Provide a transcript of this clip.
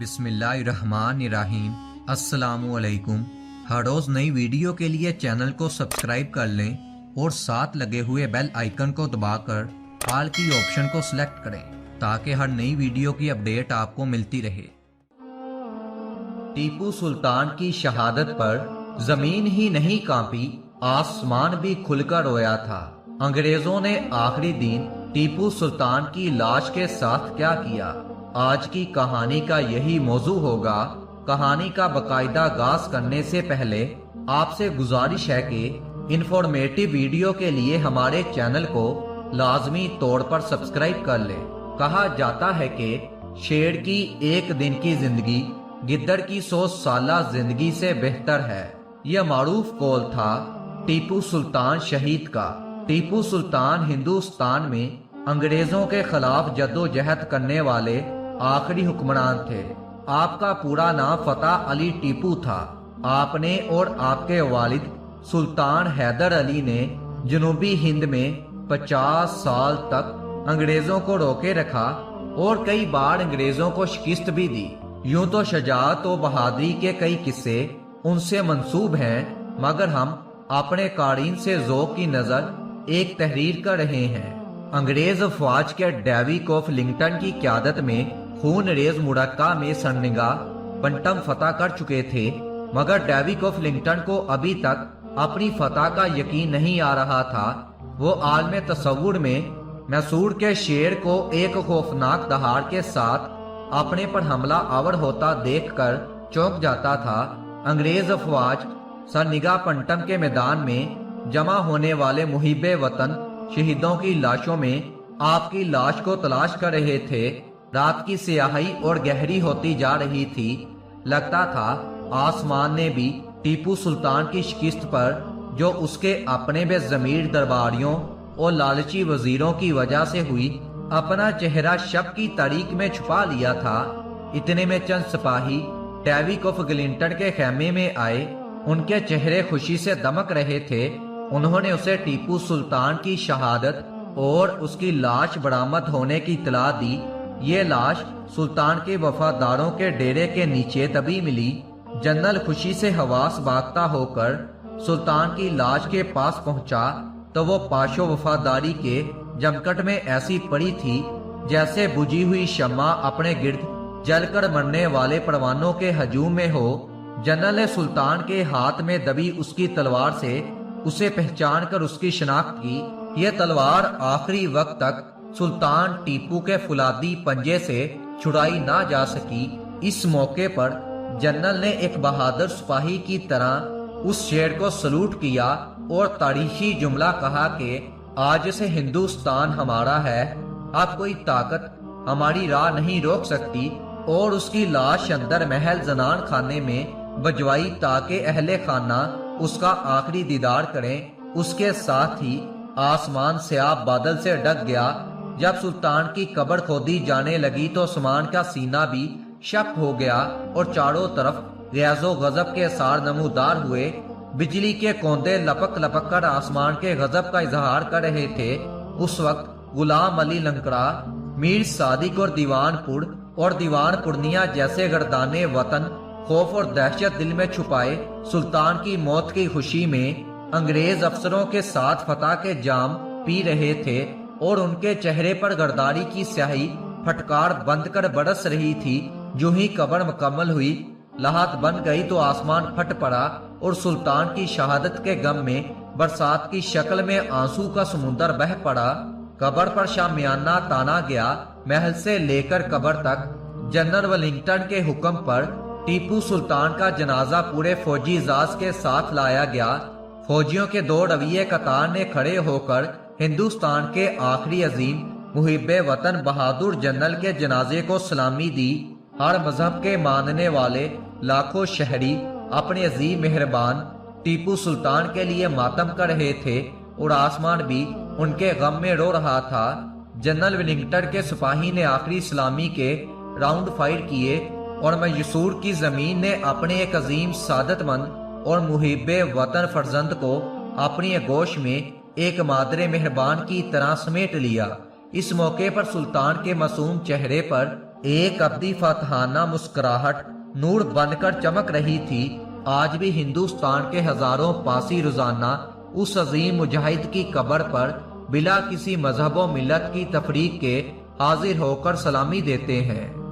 बिस्मिल्लाहिर्रहमानिर्रहीम। अस्सलामु अलैकुम। हर रोज़ नई वीडियो के लिए चैनल को सब्सक्राइब कर लें और साथ लगे हुए बेल आइकन को दबाकर ऑल की ऑप्शन को सिलेक्ट करें ताकि हर नई वीडियो की अपडेट आपको मिलती रहे। टीपू सुल्तान की शहादत पर जमीन ही नहीं कांपी, आसमान भी खुलकर रोया था। अंग्रेजों ने आखिरी दिन टीपू सुल्तान की लाश के साथ क्या किया, आज की कहानी का यही मौजू होगा। कहानी का बाकायदा आगाज करने से पहले आपसे गुजारिश है कि इंफॉर्मेटिव वीडियो के लिए हमारे चैनल को लाजमी तौर पर सब्सक्राइब कर लें। कहा जाता है कि शेर की एक दिन की जिंदगी गिद्दड़ की 100 साला जिंदगी से बेहतर है। यह मारूफ कौल था टीपू सुल्तान शहीद का। टीपू सुल्तान हिंदुस्तान में अंग्रेजों के खिलाफ जद्दोजहद करने वाले आखिरी हुक्मरान थे। आपका पूरा नाम फतेह अली टीपू था। आपने और आपके वालिद सुल्तान हैदर अली ने जनूबी हिंद में 50 साल तक अंग्रेजों को रोके रखा और कई बार अंग्रेजों को शिकस्त भी दी। यूं तो शजाअत और बहादुरी के कई किस्से उनसे मंसूब हैं, मगर हम अपने कारीन से ज़ौक़ की नजर एक तहरीर कर रहे हैं। अंग्रेज अफवाज के डेविड ऑफ लिंगटन की क़यादत में खून रेज मुड़क्का में सरनिगाह पंटम फतह कर चुके थे, मगर डेविड ऑफ लिंगटन को अभी तक अपनी फतह का यकीन नहीं आ रहा था। वो आलम तसव्वुर में मैसूर के शेर को एक खौफनाक दहाड़ के साथ अपने पर हमला आवर होता देखकर चौंक जाता था। अंग्रेज अफवाज सरनिगाह पंटम के मैदान में जमा होने वाले मुहिब्बे वतन शहीदों की लाशों में आपकी लाश को तलाश कर रहे थे। रात की स्याही और गहरी होती जा रही थी। लगता था आसमान ने भी टीपू सुल्तान की शिकस्त पर, जो उसके अपने बेज़मीर दरबारियों और लालची वजीरों की वजह से हुई, अपना चेहरा शब की तारीख में छुपा लिया था। इतने में चंद सिपाही डेविड ऑफ लिंगटन के खेमे में आए। उनके चेहरे खुशी से दमक रहे थे। उन्होंने उसे टीपू सुल्तान की शहादत और उसकी लाश बरामद होने की इत्तला दी। ये लाश सुल्तान के वफादारों के डेरे के नीचे दबी मिली। जनरल खुशी से हवास बागता होकर सुल्तान की लाश के पास पहुंचा तो वो पाशो वफादारी के जमकट में ऐसी पड़ी थी जैसे बुझी हुई शम्मा अपने गिर्द जलकर मरने वाले परवानों के हजूम में हो। जनरल ने सुल्तान के हाथ में दबी उसकी तलवार से उसे पहचान कर उसकी शनाख्त की। यह तलवार आखिरी वक्त तक सुल्तान टीपू के फुलादी पंजे से छुड़ाई ना जा सकी। इस मौके पर जनरल ने एक बहादुर सिपाही की तरह उस शेर को सलूट किया और तारीखी जुमला कहा कि आज से हिंदुस्तान हमारा है, अब कोई ताकत हमारी राह नहीं रोक सकती। और उसकी लाश अंदर महल जनान खाने में बजवाई ताकि अहले खाना उसका आखिरी दीदार करें। उसके साथ ही आसमान स्याह बादल से ढक गया। जब सुल्तान की कब्र खोदी जाने लगी तो आसमान का सीना भी शक हो गया और चारों तरफ गैज़ो गजब के सार नमूदार हुए। बिजली के कोंदे लपक लपक कर आसमान के गजब का इजहार कर रहे थे। उस वक्त गुलाम अली लंकड़ा, मीर सादिक और दीवान पुरनिया जैसे गर्दाने वतन खौफ और दहशत दिल में छुपाए सुल्तान की मौत की खुशी में अंग्रेज अफसरों के साथ फतह के जाम पी रहे थे और उनके चेहरे पर गर्दारी की स्याही फटकार बंद कर बरस रही थी। जो ही कब्र मुकम्मल हुई, लहात बन गई तो आसमान फट पड़ा और सुल्तान की शहादत के गम में बरसात की शक्ल में आंसू का समुंदर बह पड़ा। कब्र पर शामियाना ताना गया। महल से लेकर कब्र तक जनरल वेलिंगटन के हुक्म पर टीपू सुल्तान का जनाजा पूरे फौजी इजाज के साथ लाया गया। फौजियों के 2 रविये कतार ने खड़े होकर हिंदुस्तान के आखिरी अजीम मुहिब्बे वतन बहादुर जनरल के जनाजे को सलामी दी। हर मजहब के मानने वाले लाखों शहरी अपने अजीम मेहरबान टीपू सुल्तान के लिए मातम कर रहे थे और आसमान भी उनके गम में रो रहा था। जनरल वेलिंगटन के सिपाही ने आखिरी सलामी के राउंड फायर किए और मैसूर की जमीन ने अपने एक अजीम सादतमंद और मुहिब्बे वतन फर्जंद को अपनी आगोश में एक मादरे मेहरबान की तरह समेट लिया। इस मौके पर सुल्तान के मासूम चेहरे पर ایک ابدی فاتحانہ مسکراہٹ نور بن کر چمک رہی تھی۔ آج بھی ہندوستان کے ہزاروں پاسی روزانہ اس عظیم مجاہد کی قبر پر بلا کسی مذہب و ملت کی تفریق کے حاضر ہو کر سلامی دیتے ہیں۔